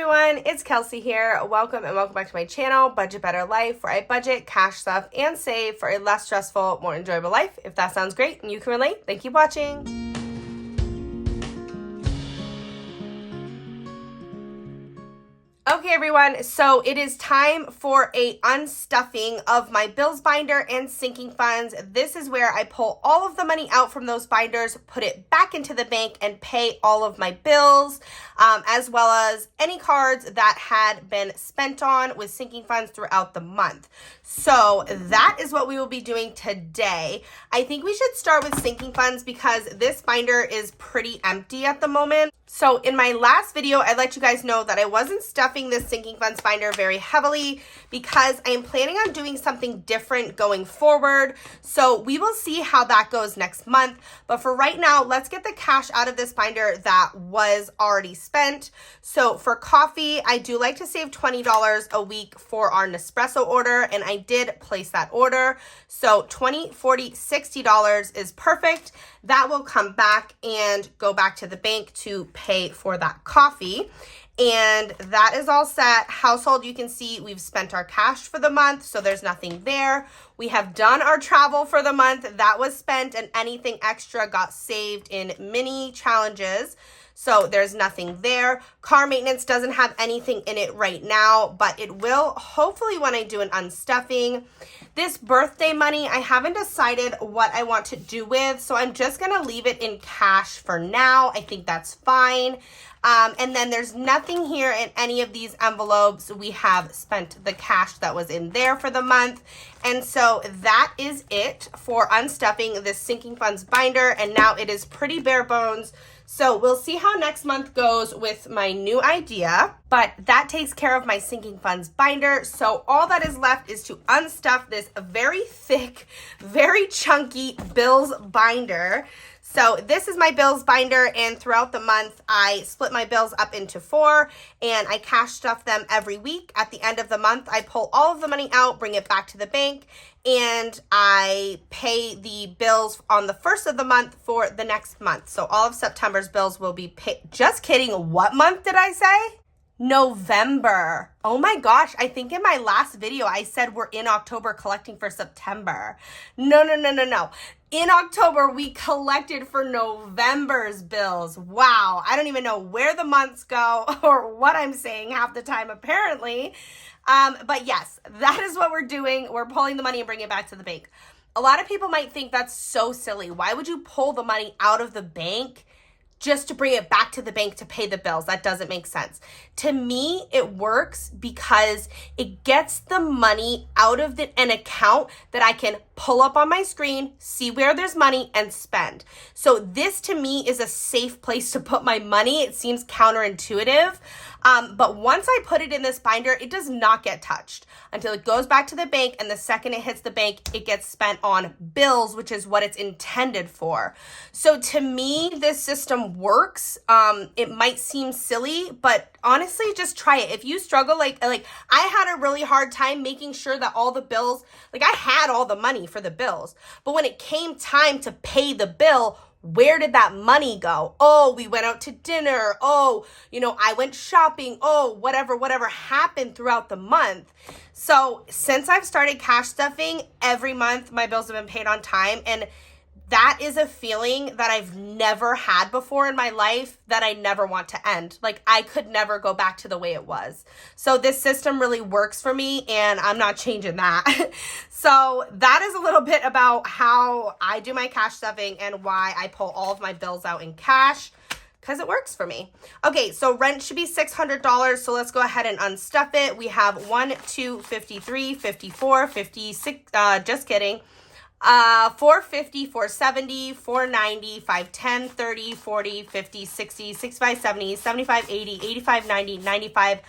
everyone, it's Kelsey here. Welcome back to my channel, Budget Better Life, where I budget, cash stuff, and save for a less stressful, more enjoyable life. If that sounds great and you can relate, then keep watching. Okay, everyone, so it is time for a unstuffing of my bills binder and sinking funds. This is where I pull all of the money out from those binders, put it back into the bank, and pay all of my bills, as well as any cards that had been spent on with sinking funds throughout the month. So that is what we will be doing today. I think we should start with sinking funds because this binder is pretty empty at the moment. So in my last video, I let you guys know that I wasn't stuffing this sinking funds binder very heavily because I am planning on doing something different going forward. So we will see how that goes next month. But for right now, let's get the cash out of this binder that was already spent. So for coffee, I do like to save $20 a week for our Nespresso order, and I did place that order. So $20, $40, $60 is perfect. That will come back and go back to the bank to pay for that coffee. And that is all set. Household, you can see we've spent our cash for the month, so there's nothing there. We have done our travel for the month. That was spent, and anything extra got saved in mini challenges. So there's nothing there. Car maintenance doesn't have anything in it right now, but it will hopefully when I do an unstuffing. This birthday money, I haven't decided what I want to do with, so I'm just gonna leave it in cash for now. I think that's fine. And then there's nothing here in any of these envelopes. We have spent the cash that was in there for the month. And so that is it for unstuffing this sinking funds binder. And now it is pretty bare bones. So we'll see how next month goes with my new idea, but that takes care of my sinking funds binder. So all that is left is to unstuff this very thick, very chunky bills binder. So this is my bills binder, and throughout the month, I split my bills up into 4, and I cash stuff them every week. At the end of the month, I pull all of the money out, bring it back to the bank, and I pay the bills on the first of the month for the next month. So all of September's bills will be paid. Just kidding. What month did I say? November. Oh my gosh, I think in my last video I said we're in October collecting for September. No. In October, we collected for November's bills. Wow, I don't even know where the months go or what I'm saying half the time apparently. But yes, that is what we're doing. We're pulling the money and bringing it back to the bank. A lot of people might think that's so silly. Why would you pull the money out of the bank just to bring it back to the bank to pay the bills? That doesn't make sense. To me, it works because it gets the money out of an account that I can pull up on my screen, see where there's money, and spend. So this to me is a safe place to put my money. It seems counterintuitive, but once I put it in this binder, it does not get touched until it goes back to the bank, and the second it hits the bank, it gets spent on bills, which is what it's intended for. So to me, this system works. It might seem silly, but honestly, just try it. If you struggle, like I had a really hard time making sure that all the bills, like I had all the money for the bills, but when it came time to pay the bill, where did that money go? Oh, we went out to dinner. Oh, I went shopping. Oh, whatever happened throughout the month. So since I've started cash stuffing, every month my bills have been paid on time, and that is a feeling that I've never had before in my life that I never want to end. Like I could never go back to the way it was. So this system really works for me, and I'm not changing that. So that is a little bit about how I do my cash stuffing and why I pull all of my bills out in cash, because it works for me. Okay, so rent should be $600. So let's go ahead and unstuff it. We have 1, 2, 53, 54, 56, just kidding. 450, 470, 490, 510, 30, 40, 50, 60, 65, 70, 75, 80, 85, 90, 95.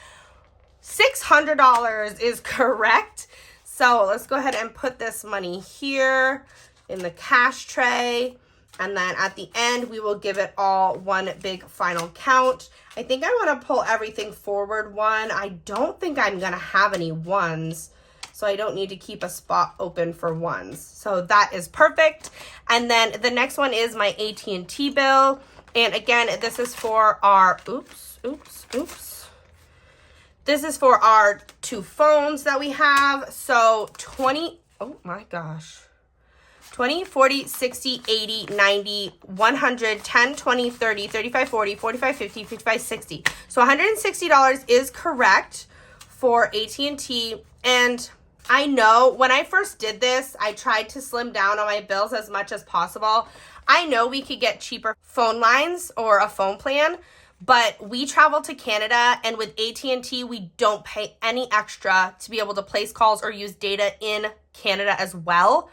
$600 is correct. So let's go ahead and put this money here in the cash tray. And then at the end, we will give it all one big final count. I think I want to pull everything forward one. I don't think I'm going to have any ones, so I don't need to keep a spot open for ones. So that is perfect. And then the next one is my AT&T bill. And again, this is for our, oops. This is for our 2 phones that we have. So 20, oh my gosh. 20, 40, 60, 80, 90, 100, 10, 20, 30, 35, 40, 45, 50, 55, 60. So $160 is correct for AT&T. And I know when I first did this, I tried to slim down on my bills as much as possible. I know we could get cheaper phone lines or a phone plan, but we travel to Canada, and with AT&T, we don't pay any extra to be able to place calls or use data in Canada as well.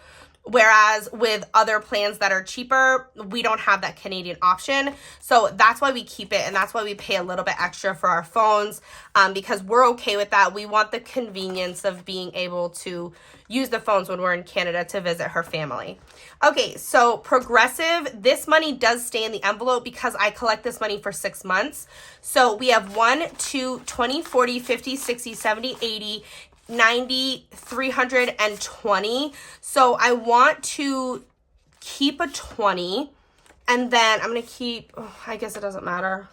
Whereas with other plans that are cheaper, we don't have that Canadian option. So that's why we keep it, and that's why we pay a little bit extra for our phones, because we're okay with that. We want the convenience of being able to use the phones when we're in Canada to visit her family. Okay, so Progressive, this money does stay in the envelope because I collect this money for 6 months. So we have 1, 2, 20, 40, 50, 60, 70, 80, 90, 320. So I want to keep a 20, and then I'm going to keep, I guess it doesn't matter.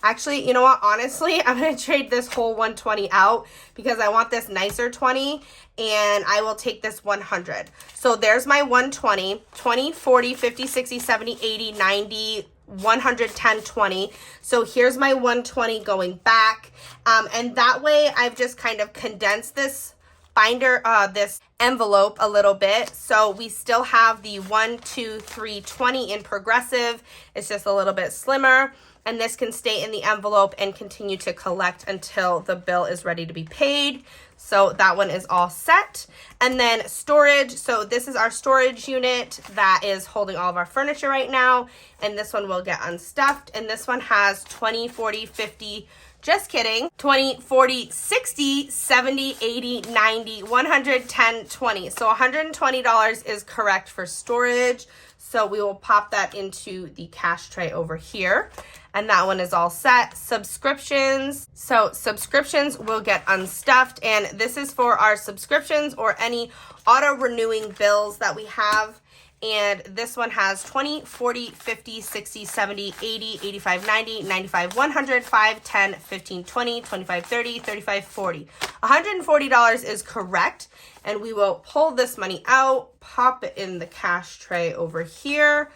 Actually, you know what? Honestly, I'm going to trade this whole 120 out because I want this nicer 20, and I will take this 100. So there's my 120, 20, 40, 50, 60, 70, 80, 90, 110, 20. So here's my 120 going back. And that way I've just kind of condensed this binder, this envelope a little bit. So we still have the 1, 2, 3, 20 in Progressive. It's just a little bit slimmer. And this can stay in the envelope and continue to collect until the bill is ready to be paid. So that one is all set. And then storage. So this is our storage unit that is holding all of our furniture right now. And this one will get unstuffed. And this one has 20, 40, 50, just kidding, 20, 40, 60, 70, 80, 90, 110, 20. So $120 is correct for storage. So we will pop that into the cash tray over here. And that one is all set. Subscriptions. So subscriptions will get unstuffed. And this is for our subscriptions or any auto-renewing bills that we have. And this one has 20, 40, 50, 60, 70, 80, 85, 90, 95, 100, 5, 10, 15, 20, 25, 30, 35, 40. $140 is correct. And we will pull this money out, pop it in the cash tray over here,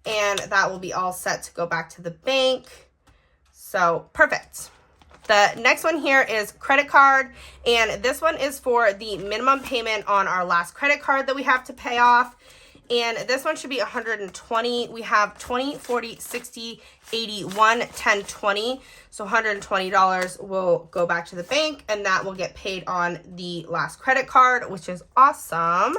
and that will be all set to go back to the bank. So perfect. The next one here is credit card, and this one is for the minimum payment on our last credit card that we have to pay off. And this one should be 120. We have 20, 40, 60, 81, 10, 20. So $120 will go back to the bank, and that will get paid on the last credit card, which is awesome.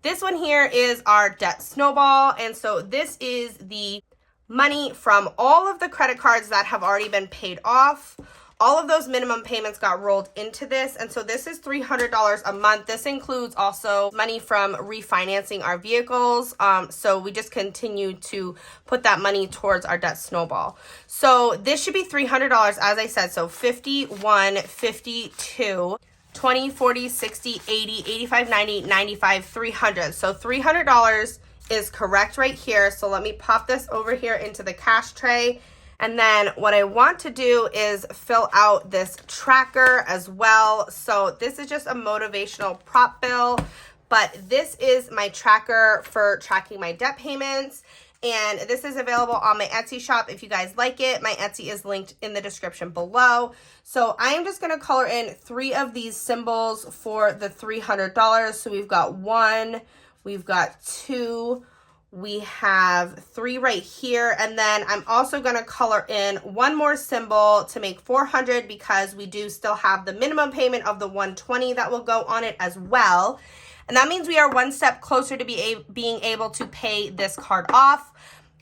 This one here is our debt snowball. And so this is the money from all of the credit cards that have already been paid off. All of those minimum payments got rolled into this. And so this is $300 a month. This includes also money from refinancing our vehicles. So we just continue to put that money towards our debt snowball. So this should be $300, as I said. So 51, 52, 20, 40, 60, 80, 85, 90, 95, 300. So $300 is correct right here. So let me pop this over here into the cash tray. And then what I want to do is fill out this tracker as well. So this is just a motivational prop bill, but this is my tracker for tracking my debt payments. And this is available on my Etsy shop if you guys like it. My Etsy is linked in the description below. So I'm just going to color in 3 of these symbols for the $300. So we've got 1, we've got 2, we have 3 right here, and then I'm also going to color in 1 more symbol to make 400 because we do still have the minimum payment of the 120 that will go on it as well. And that means we are 1 step closer to being able to pay this card off.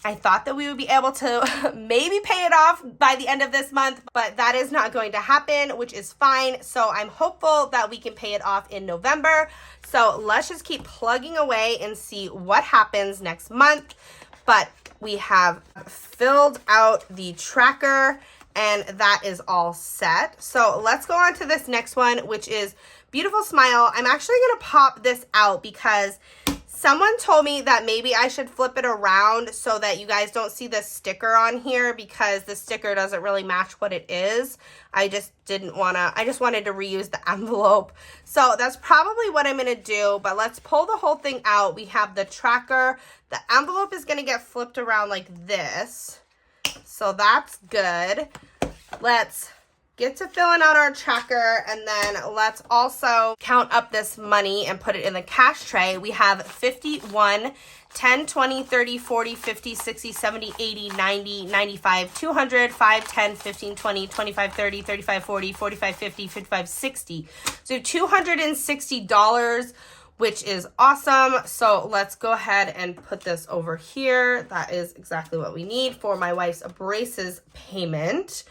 I thought that we would be able to maybe pay it off by the end of this month, but that is not going to happen, which is fine. So I'm hopeful that we can pay it off in November. So let's just keep plugging away and see what happens next month. But we have filled out the tracker, and that is all set. So let's go on to this next one, which is Beautiful Smile. I'm actually going to pop this out because Someone told me that maybe I should flip it around so that you guys don't see the sticker on here because the sticker doesn't really match what it is. I just wanted to reuse the envelope. So that's probably what I'm going to do, but let's pull the whole thing out. We have the tracker. The envelope is going to get flipped around like this. So that's good. Let's get to filling out our tracker, and then let's also count up this money and put it in the cash tray. We have 51, 10, 20, 30, 40, 50, 60, 70, 80, 90, 95, 200, 5, 10, 15, 20, 25, 30, 35, 40, 45, 50, 55, 60. So $260, which is awesome. So let's go ahead and put this over here. That is exactly what we need for my wife's braces payment.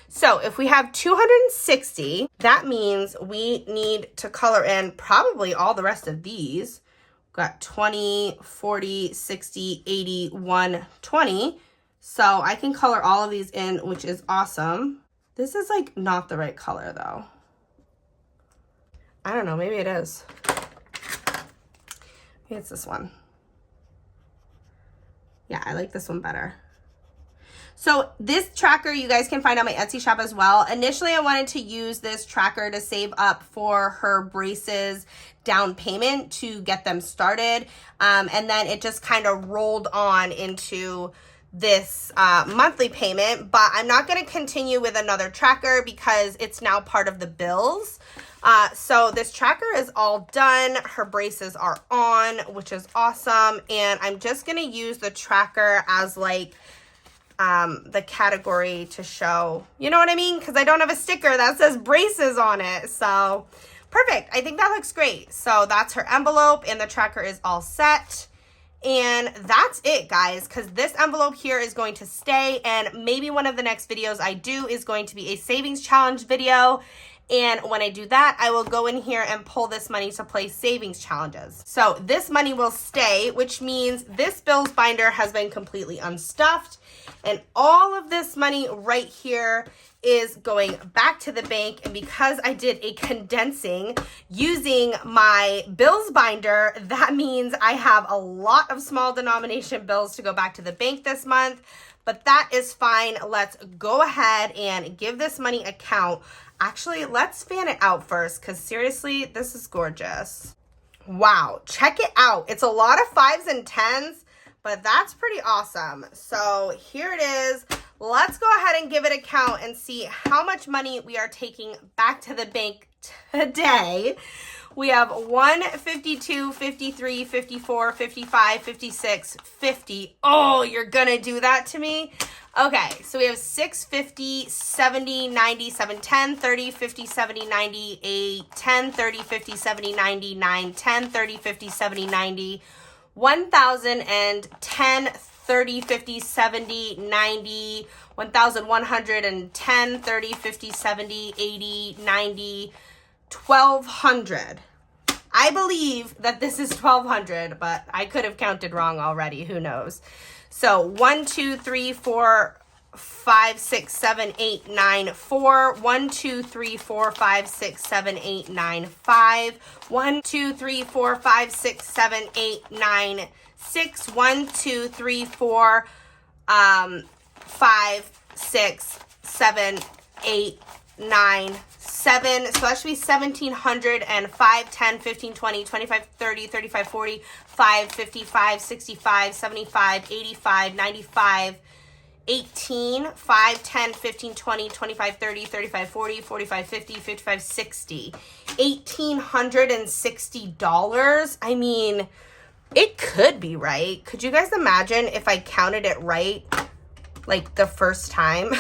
So if we have 260, that means we need to color in probably all the rest of these. We've got 20, 40, 60, 80, 120. So I can color all of these in, which is awesome. This is like not the right color though. I don't know, maybe it is. Maybe it's this one. Yeah, I like this one better. So this tracker you guys can find on my Etsy shop as well. Initially, I wanted to use this tracker to save up for her braces down payment to get them started. And then it just kind of rolled on into this monthly payment, but I'm not going to continue with another tracker because it's now part of the bills. So this tracker is all done. Her braces are on, which is awesome. And I'm just going to use the tracker as like the category to show, you know what I mean? Because I don't have a sticker that says braces on it. So perfect. I think that looks great. So that's her envelope and the tracker is all set. And that's it, guys, because this envelope here is going to stay, and maybe one of the next videos I do is going to be a savings challenge video. And when I do that, I will go in here and pull this money to play savings challenges. So this money will stay, which means this bills binder has been completely unstuffed. And all of this money right here is going back to the bank. And because I did a condensing using my bills binder, that means I have a lot of small denomination bills to go back to the bank this month. But that is fine. Let's go ahead and give this money a count. Actually, let's fan it out first because seriously, this is gorgeous. Wow, check it out. It's a lot of 5s and 10s, but that's pretty awesome. So here it is. Let's go ahead and give it a count and see how much money we are taking back to the bank today. We have 1, 52, 53, 54, 55, 56, 50. Oh, you're gonna do that to me? Okay, so we have 6, 50, 70, 90, 7, 10, 30, 50, 70, 90, 8, 10, 30, 50, 70, 90, 9, 10, 30, 50, 70, 90, 1,010, 30, 50, 70, 90, 1,110, 30, 50, 70, 80, 90, 1,200. I believe that this is 1,200, but I could have counted wrong already. Who knows? So 1, 2, 3, 4, 5, 6, 7, 8, 9, 4. 1, 2, 3, 4, 5, 6, 7, 8, 9, 5. 1, 2, 3, 4, 5, 6, 7, 8, 9, 6. 1, 2, 3, 4, 5, 6, 7, 8, 9, 7. So that should be 1,700 and 5, 10, 15, 20, 25, 30, 35, 40, 5, 55, 65, 75, 85, 95, 18, 5, 10, 15, 20, 25, 30, 35, 40, 45, 50, 55, 60. $1,860. I mean, it could be right. Could you guys imagine if I counted it right, like the first time?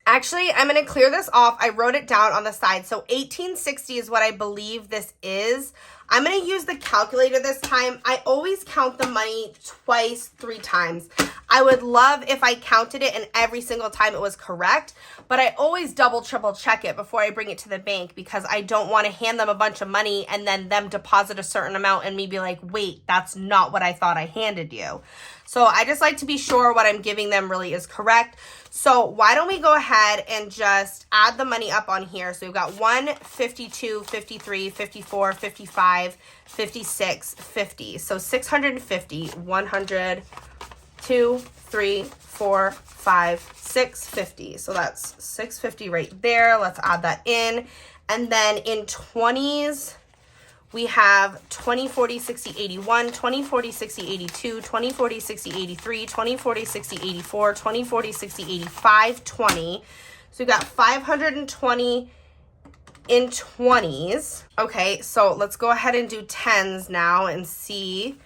Actually, I'm going to clear this off. I wrote it down on the side. So 1860 is what I believe this is. I'm going to use the calculator this time. I always count the money twice, 3 times. I would love if I counted it and every single time it was correct, but I always double, triple check it before I bring it to the bank because I don't want to hand them a bunch of money and then them deposit a certain amount and me be like, wait, that's not what I thought I handed you. So I just like to be sure what I'm giving them really is correct. So why don't we go ahead and just add the money up on here. So we've got 1, 52, 53, 54, 55, 55, 56, 50. So 650, 100, 2, 3, 4, 5, 6, 50. So that's 650 right there. Let's add that in. And then in 20s, we have 20, 40, 60, 81, 20, 40, 60, 82, 20, 40, 60, 83, 20, 40, 60, 84, 20, 40, 60, 85, 20. So we've got 520 in 20s. Okay, so let's go ahead and do 10s now and see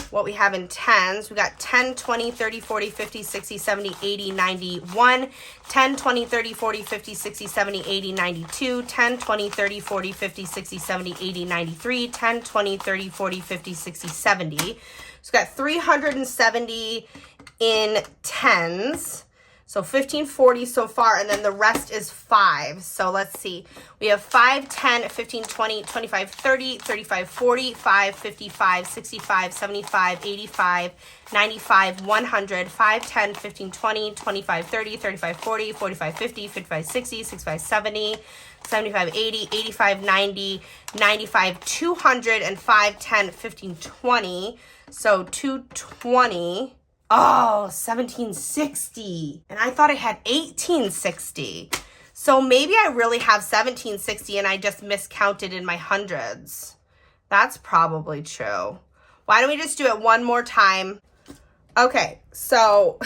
what we have in 10s. We got 10, 20, 30, 40, 50, 60, 70, 80, 91, 10, 20, 30, 40, 50, 60, 70, 80, 92, 10, 20, 30, 40, 50, 60, 70, 80, 93, 10, 20, 30, 40, 50, 60, 70. So we've got 370 in 10s. So 1540 so far, and then the rest is 5. So let's see. We have 5, 10, 15, 20, 25, 30, 35, 40, 5, 55, 65, 75, 85, 95, 100, 5, 10, 15, 20, 25, 30, 35, 40, 45, 50, 55, 60, 65, 70, 75, 80, 85, 90, 95, 200, and 5, 10, 15, 20. So 220. Oh, 1760. And I thought I had 1860. So maybe I really have 1760 and I just miscounted in my hundreds. That's probably true. Why don't we just do it one more time? Okay, so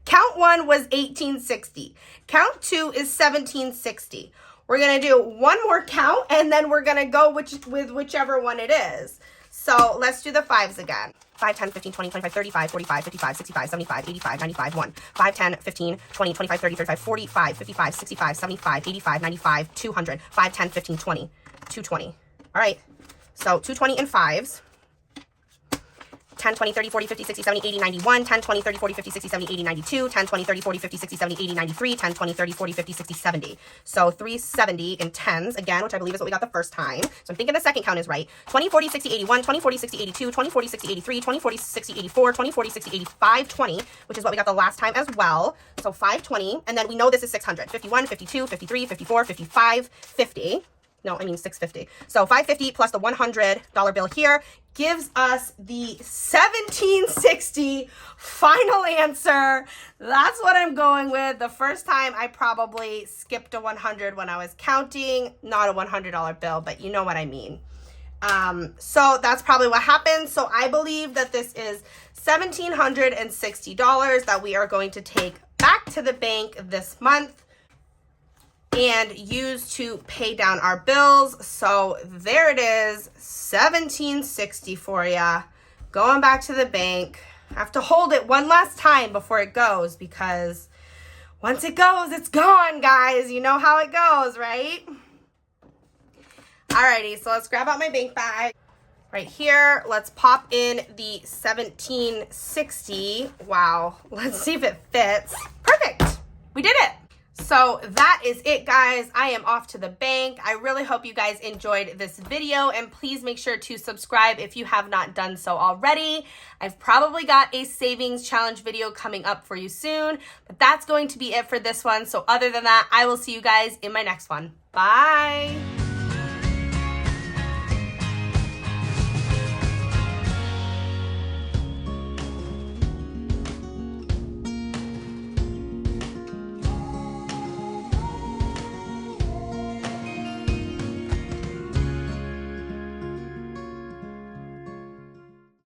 count 1 was 1860. Count 2 is 1760. We're going to do one more count and then we're going to go with whichever one it is. So let's do the 5s again. 5, 10, 15, 20, 25, 35, 45, 55, 65, 75, 85, 95, 1. 5, 10, 15, 20, 25, 30, 35, 45, 55, 65, 75, 85, 95, 200. 5, 10, 15, 20, 220. All right, so 220 in 5s. 10, 20, 30, 40, 50, 60, 70, 80, 91, 10, 20, 30, 40, 50, 60, 70, 80, 92, 10, 20, 30, 40, 50, 60, 70, 80, 93, 10, 20, 30, 40, 50, 60, 70. So 370 in 10s, again, which I believe is what we got the first time. So I'm thinking the second count is right. 20, 40, 60, 81, 20, 40, 60, 82, 20, 40, 60, 83, 20, 40, 60, 84, 20, 40, 60, 85, 20, which is what we got the last time as well. So 520, and then we know this is 600. 51, 52, 53, 54, 55, 50. No, I mean 650. So 550 plus the $100 bill here gives us the 1760 final answer. That's what I'm going with. The first time I probably skipped a 100 when I was counting, not a $100 bill, but you know what I mean. So that's probably what happened. So I believe that this is $1,760 that we are going to take back to the bank this month and use to pay down our bills. So there it is, $1,760 for ya. Going back to the bank. I have to hold it one last time before it goes because once it goes, it's gone, guys. You know how it goes, right? Alrighty, so let's grab out my bank bag. Right here, let's pop in the 1760. Wow, let's see if it fits. Perfect, we did it. So that is it, guys. I am off to the bank. I really hope you guys enjoyed this video, and please make sure to subscribe if you have not done so already. I've probably got a savings challenge video coming up for you soon, but that's going to be it for this one. So other than that, I will see you guys in my next one. Bye.